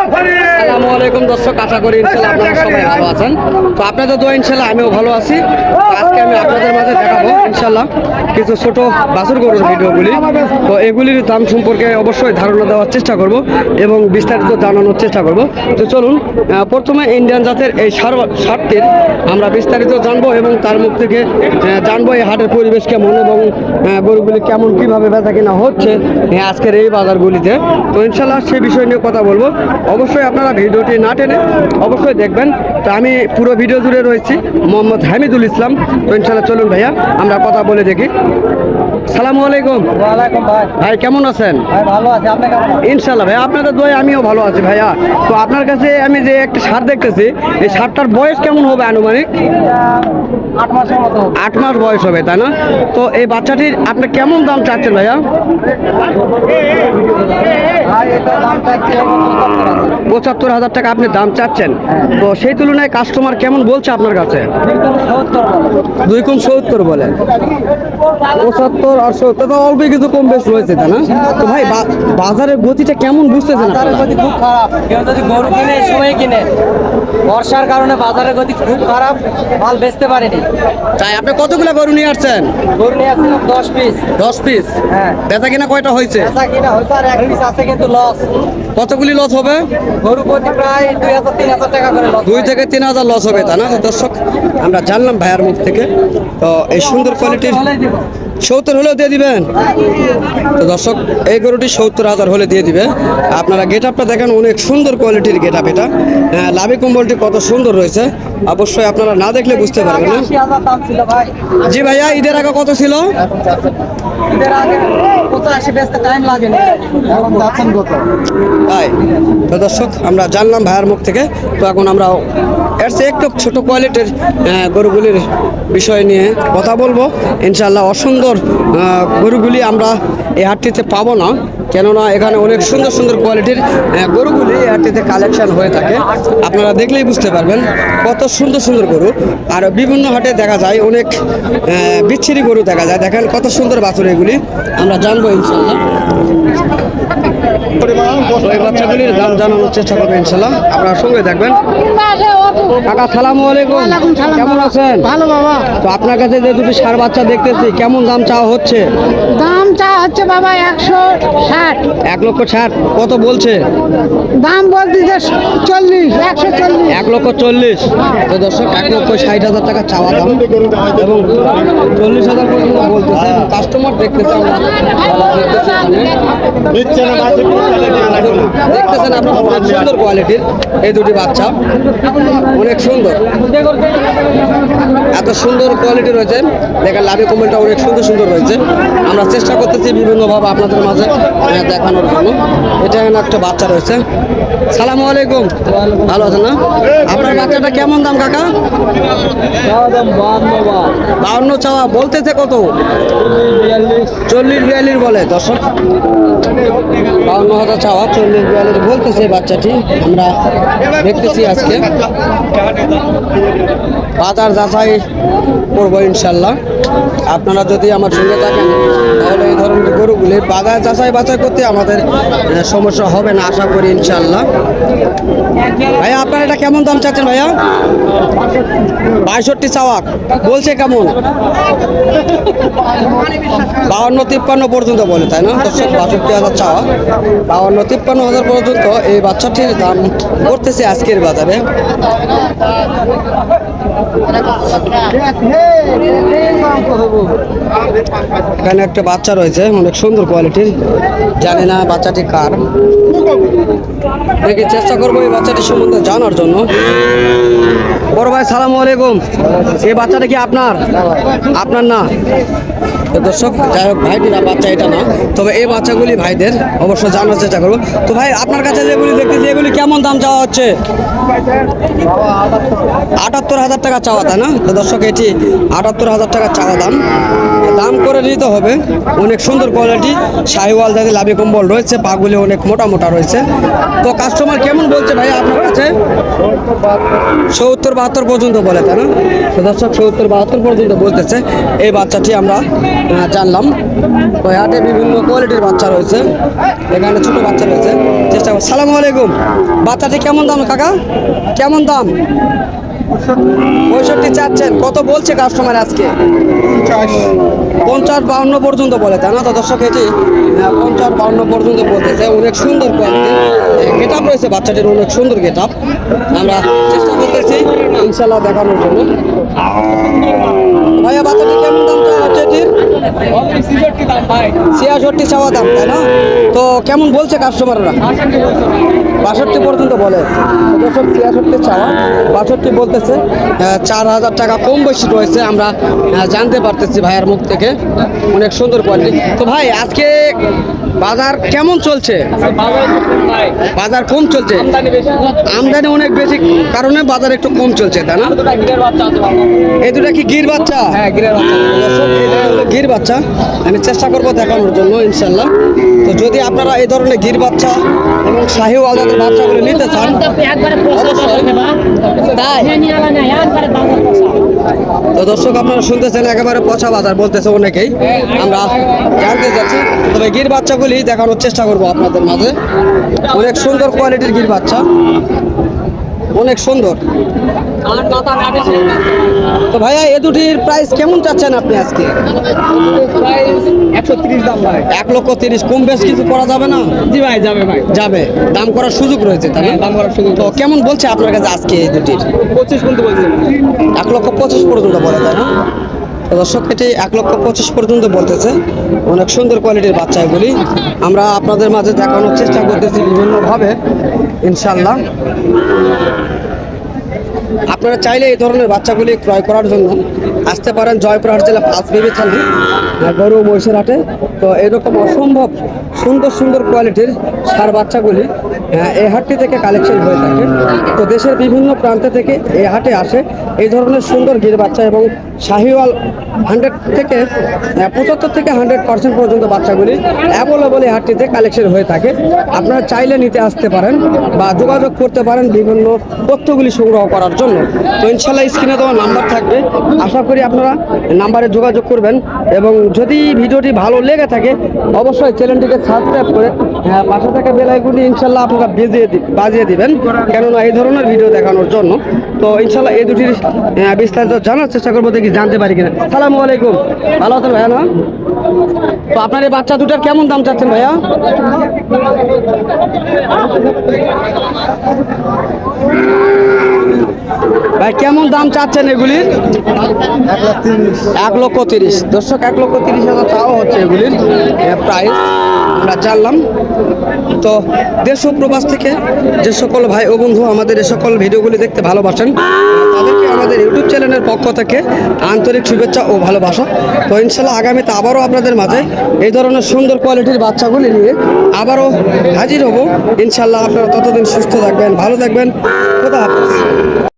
আসসালামু আলাইকুম দর্শক, আশা করি ইনশাআল্লাহ আপনারা সবাই ভালো আছেন। তো আপনাদের দোয়া ইনশাআল্লাহ আমিও ভালো আছি। তো আজকে আমি আপনাদের মাঝে দেখাবো ইনশাআল্লাহ কিছু ছোট বাছুর গরুর ভিডিওগুলি। তো এগুলির দাম সম্পর্কে অবশ্যই ধারণা দেওয়ার চেষ্টা করব এবং বিস্তারিত জানানোর চেষ্টা করব। তো চলুন প্রথমে ইন্ডিয়ান জাতের এই ষাটটির আমরা বিস্তারিত জানবো এবং তার মুখ থেকে জানবো এই হাটের পরিবেশ কেমন এবং গরুগুলি কেমন কীভাবে বেচা কিনা হচ্ছে আজকের এই বাজারগুলিতে। তো ইনশাআল্লাহ সেই বিষয় নিয়ে কথা বলবো। অবশ্যই আপনারা ভিডিওটি না টেনে অবশ্যই দেখবেন। তো আমি পুরো ভিডিও জুড়ে রয়েছি মোহাম্মদ হামিদুল ইসলাম। তো ইনশাআল্লাহ চলুন ভাইয়া আমরা কথা বলে দেখি। সালামু আলাইকুম। ওয়ালাইকুম ভাই। ভাই কেমন আছেন? ভাই ভালো আছি, আপনি কেমন আছেন? ইনশাআল্লাহ ভাই আপনাদের দোয়ায় আমিও ভালো আছি ভাইয়া। তো আপনার কাছে আমি যে একটা ষাঁড় দেখতেছি, এই ষাঁড়টার বয়স কেমন হবে আনুমানিক? 8 মাসের মতো। 8 মাস বয়স হবে তাই না? তো এই বাচ্চাটির আপনি কেমন দাম চাচ্ছেন ভাইয়া? ভাই এটা দাম চাচ্ছি 75,000 টাকা আপনি দাম চাচ্ছেন। তো সেই তুলনায় কাস্টমার কেমন বলছে আপনার কাছে? 2,70 বলে। 75 আর 70 তো অল্প কিছু কম বেশ রয়েছে তাই না? তো ভাই বাজারের গতিটা কেমন বুঝতেছেন বাজারের আপনারা? গতি খুব খারাপ। কেউ যদি গরু কিনে এই সময় কিনে, বর্ষার কারণে বাজারের গতি খুব খারাপ, মাল বেচতে পারেনি। তাই আপনি কতগুলো গরু নিয়ে আসছেন? গরু নিয়ে আসছিলাম 10 পিস। 10 পিস। হ্যাঁ, বেচা কিনা কয়টা হয়েছে? বেচা কিনা হয়তো আর 1 পিস আছে, কিন্তু লস। কতগুলি লস হবে? গরু প্রতি প্রায় 2,000-3,000 টাকা করে লস। 2 থেকে 3,000 লস হবে তাই না? তো দর্শক আমরা জানলাম ভাইয়ার মুখ থেকে। তো এই সুন্দর কোয়ালিটির 70 হলেও দিয়ে দিবেন। তো দর্শক এই গরুটি 70,000 হলে দিয়ে দিবে। আপনারা গেট আপটা দেখেন, অনেক সুন্দর কোয়ালিটির গেট আপ এটা। লাভি কম্বলটি কত সুন্দর রয়েছে, অবশ্যই আপনারা না দেখলে বুঝতে পারবেন না। 80,000 দাম ছিল ভাই। জি ভাইয়া, ঈদের আগে কত ছিল? ঈদের আগে 85 বেচতে টাইম লাগেনি। এখন যাচ্ছেন কত? তাই তো দর্শক আমরা জানলাম ভাইয়ার মুখ থেকে। তো এখন আমরা এর চেয়ে একটু ছোটো কোয়ালিটির গরুগুলির বিষয় নিয়ে কথা বলবো ইনশাআল্লাহ। অসুন্দর গরুগুলি আমরা এই হাটটিতে পাবো না, কেননা এখানে অনেক সুন্দর সুন্দর কোয়ালিটির গরুগুলি এই হাটটিতে কালেকশন হয়ে থাকে। আপনারা দেখলেই বুঝতে পারবেন কত সুন্দর সুন্দর গরু। আর বিভিন্ন হাটে দেখা যায় অনেক বিচ্ছিরি গরু দেখা যায়। দেখেন কত সুন্দর বাছুর এগুলি, আমরা জানবো ইনশাআল্লাহ। ওই বাচ্চাগুলির দাম জানানোর চেষ্টা করবেন ইনশাআল্লাহ, আপনারা সঙ্গে দেখবেন। কাকা সালামু আলাইকুম। কেমন আছেন? ভালো বাবা। তো আপনার কাছে যে দুটি ষাঁড় বাচ্চা দেখতেছি, কেমন দাম চাওয়া হচ্ছে? দাম চা হচ্ছে বাবা 160। 1,60,000 কত বলছে? দাম বলতেছে 40, 140। 1,40,000। তো দর্শক 1,60,000 টাকা চাওয়া দাম এবং 40,000 পর্যন্ত বলতেছে। কাস্টমার দেখতেছে, আমরা দেখতেছেন আপনার অনেক সুন্দর কোয়ালিটির এই দুটি বাচ্চা, অনেক সুন্দর, এত সুন্দর কোয়ালিটি রয়েছে। দেখেন লাভি কমেন্টটা অনেক সুন্দর সুন্দর রয়েছে। আমরা চেষ্টা করতেছি বিভিন্নভাবে আপনাদের মাঝে দেখানোর জন্য। এটা একটা বাচ্চা রয়েছে। সালামু আলাইকুম। ভালো আছেন না? আপনার বাচ্চাটা কেমন দাম কাকা? 52 চাওয়া বলতেছে কত? 40-42 বলে দর্শক। 52,000 চাওয়া, 40-42 বলতেছে বাচ্চাটি। আমরা দেখতেছি আজকে বাজার যাচাই করবো ইনশাল্লাহ। আপনারা যদি আমার সঙ্গে থাকেন তাহলে এই ধরনের গরুগুলি বাজার বাছাই করতে আমাদের সমস্যা হবে না আশা করি ইনশাল্লাহ। ভাইয়া আপনার এটা কেমন দাম চাচ্ছেন ভাইয়া? 62 চাওয়া বলছে কেমন? 52-53 পর্যন্ত বলে তাই না দর্শক? 62,000 চাওয়া, 52-53,000 পর্যন্ত এই বাচ্চাটির দাম করতেছে আজকের বাজারে। এখানে একটা বাচ্চা রয়েছে অনেক সুন্দর কোয়ালিটির, জানি না বাচ্চাটি কার। দেখি চেষ্টা করবো এই বাচ্চাটি সম্বন্ধে জানার জন্য। বড় ভাই সালামু আলাইকুম। এই বাচ্চাটা কি আপনার? আপনার না? তো দর্শক যাই হোক, ভাইটিরা বাচ্চা এটা না, তবে এই বাচ্চাগুলি ভাইদের অবশ্যই জানার চেষ্টা করবো। তো ভাই আপনার কাছে যেগুলি দেখতেছি এগুলি কেমন দাম চাওয়া হচ্ছে? 78,000 টাকা চাওয়া তাই না? তো দর্শক এটি 78,000 টাকা চাওয়া দাম। দাম করে নিতে হবে। অনেক সুন্দর কোয়ালিটি, শাহিওয়াল যাদের লাভি কম্বল রয়েছে, পাগুলি অনেক মোটা মোটা রয়েছে। তো কাস্টমার কেমন বলছে ভাই আপনার কাছে? 70-72 পর্যন্ত বলে তাই না? তো দর্শক 70-72 পর্যন্ত বলতেছে এই বাচ্চাটি আমরা জানলাম। তো হাটে বিভিন্ন কোয়ালিটির বাচ্চা রয়েছে, এখানে ছোট বাচ্চা রয়েছে। চেষ্টা করব। সালামু আলাইকুম। বাচ্চাটি কেমন দাম কাকা, কেমন দাম? 65 চাচ্ছেন। কত বলছে কাস্টমার আজকে? 50-52 পর্যন্ত বলে, তাই না? তো দর্শক এটি 50-52 পর্যন্ত বলতেছে। অনেক সুন্দর গেট আপ রয়েছে বাচ্চাটির, অনেক সুন্দর গেট আপ। আমরা চেষ্টা করতেছি ইনশাল্লাহ দেখানোর জন্য। ভাইয়া বাচ্চাটি কেমন দাম চাওয়া হচ্ছে এটির? 66 চাওয়া দাম, তাই না? তো কেমন বলছে কাস্টমাররা? 62 পর্যন্ত বলে। দর্শক 66 চাওয়া, 62 বলতেছে। 4000 টাকা কম বেশি রয়েছে, আমরা জানতে পারতেছি ভাইয়ার মুখ থেকে। অনেক সুন্দর কোয়ালিটি। তো ভাই আজকে বাজার কেমন চলছে? বাজার কম চলছে, আমদানি অনেক বেশি কারণে বাজার একটু কম চলছে, তাই না? এই দুটা কি গির বাচ্চা? হ্যাঁ, গিরের বাচ্চা। দর্শক, এটা হলো গির বাচ্চা। আমি চেষ্টা করবো দেখানোর জন্য ইনশাল্লাহ। তো যদি আপনারা এই ধরনের গির বাচ্চা এবং শাহিওয়াল জাতের বাচ্চাগুলো নিতে চান, তো দর্শক আপনারা শুনতেছেন একেবারে পচা বাজার বলতেছে অনেকেই, আমরা জানতে চাচ্ছি। তবে গির বাচ্চাগুলি দেখানোর চেষ্টা করবো আপনাদের মাঝে। অনেক সুন্দর কোয়ালিটির গির বাচ্চা, অনেক সুন্দর। তো ভাইয়া এ দুটির প্রাইস কেমন চাচ্ছেন আপনি আজকে? 130 দাম ভাই। 1,30,000। কম বেশ কিছু করা যাবে না? জি ভাই, যাবে ভাই। যাবে, দাম করার সুযোগ রয়েছে, তাই না? দাম করার সুযোগ। তো কেমন বলছে আপনার কাছে আজকে এই দুটির? 25 পর্যন্ত বলছে। 1,25,000 পর্যন্ত বলে, তাই না? তো দর্শক এটি 1,25,000 পর্যন্ত বলতেছে। অনেক সুন্দর কোয়ালিটির বাচ্চা এগুলি। আমরা আপনাদের মাঝে দেখানোর চেষ্টা করতেছি বিভিন্নভাবে ইনশাল্লাহ। আপনারা চাইলে এই ধরনের বাচ্চাগুলি ক্রয় করার জন্য আসতে পারেন জয়পুরহাট জেলা পাঁচবিবি থানা গরু মহিষের হাটে। তো এরকম অসম্ভব সুন্দর সুন্দর কোয়ালিটির ষাঁড় বাচ্চাগুলি এই হাটটি থেকে কালেকশন হয়ে থাকে। তো দেশের বিভিন্ন প্রান্ত থেকে এই হাটে আসে এই ধরনের সুন্দর গির বাচ্চা এবং শাহিওয়াল 100 থেকে 75 থেকে 100% পর্যন্ত বাচ্চাগুলি অ্যাভেলেবল এই হাটটিতে কালেকশন হয়ে থাকে। আপনারা চাইলে নিতে আসতে পারেন বা যোগাযোগ করতে পারেন বিভিন্ন তথ্যগুলি সংগ্রহ করার জন্য। তো ইনশাল্লাহ স্ক্রিনে দেওয়া নাম্বার থাকবে, আশা করি আপনারা নাম্বারে যোগাযোগ করবেন। এবং যদি ভিডিওটি ভালো লেগে থাকে অবশ্যই চ্যানেলটিকে সাবস্ক্রাইব করে পাশে থাকা বেল আইকনটি ইনশাল্লাহ আপনারা বাজিয়ে দিবেন, কেননা এই ধরনের ভিডিও দেখানোর জন্য। তো ইনশাল্লাহ এই দুটির বিস্তারিত জানার চেষ্টা করবো, দেখি জানতে পারি কিনা। সালামু আলাইকুম, ভালো আছেন ভাইয়া না? তো আপনার এই বাচ্চা দুটার কেমন দাম চাচ্ছেন ভাইয়া? ভাই কেমন দাম চাচ্ছেন এগুলির? 1,30,000। দর্শক 1,30,000 চাওয়া হচ্ছে এগুলির প্রাইস, আমরা জানলাম। তো দেশ ও প্রবাস থেকে যে সকল ভাই ও বন্ধু আমাদের এই সকল ভিডিওগুলি দেখতে ভালোবাসেন তাদেরকে আমাদের ইউটিউব চ্যানেলের পক্ষ থেকে আন্তরিক শুভেচ্ছা ও ভালোবাসা। তো ইনশাল্লাহ আগামীতে আবারও আপনাদের মাঝে এই ধরনের সুন্দর কোয়ালিটির বাচ্চাগুলি নিয়ে আবারও হাজির হব ইনশাল্লাহ। আপনারা ততদিন সুস্থ থাকবেন, ভালো থাকবেন। খোদা হাফেজ।